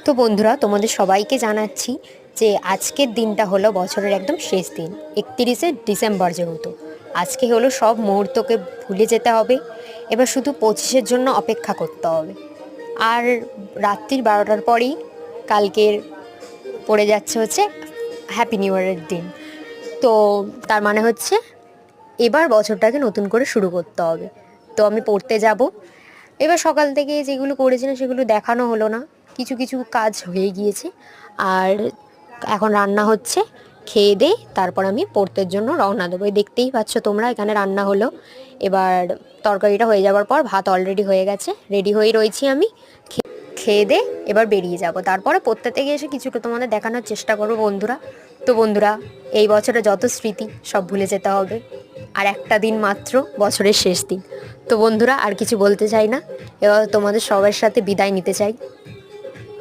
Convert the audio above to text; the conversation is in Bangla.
তো বন্ধুরা, তোমাদের সবাইকে জানাচ্ছি যে আজকের দিনটা হলো বছরের একদম শেষ দিন, 31শে ডিসেম্বর। যেহেতু আজকে হলো সব মুহূর্তকে ভুলে যেতে হবে, এবার শুধু 25-এর জন্য অপেক্ষা করতে হবে। আর রাত্রির 12টার পরেই কালকের পড়ে যাচ্ছে হচ্ছে হ্যাপি নিউ ইয়ারের দিন। তো তার মানে হচ্ছে এবার বছরটাকে নতুন করে শুরু করতে হবে। তো আমি পড়তে যাব। এবার সকাল থেকে যেগুলো করেছিলাম সেগুলো দেখানো হলো না, কিছু কিছু কাজ হয়ে গিয়েছে। আর এখন রান্না হচ্ছে, খেয়ে দিয়ে তারপর আমি পড়তের জন্য রওনা দেবো। এই দেখতেই পাচ্ছ তোমরা, এখানে রান্না হলো। এবার তরকারিটা হয়ে যাওয়ার পর ভাত অলরেডি হয়ে গেছে, রেডি হয়েই রয়েছি আমি। খেয়ে দিয়ে এবার বেরিয়ে যাব, তারপরে পড়তে থেকে এসে কিছুটা তোমাদের দেখানোর চেষ্টা করবো বন্ধুরা। তো বন্ধুরা, এই বছরে যত স্মৃতি সব ভুলে যেতে হবে। আর একটা দিন মাত্র, বছরের শেষ দিন। তো বন্ধুরা, আর কিছু বলতে চাই না, এবার তোমাদের সবার সাথে বিদায় নিতে চাই।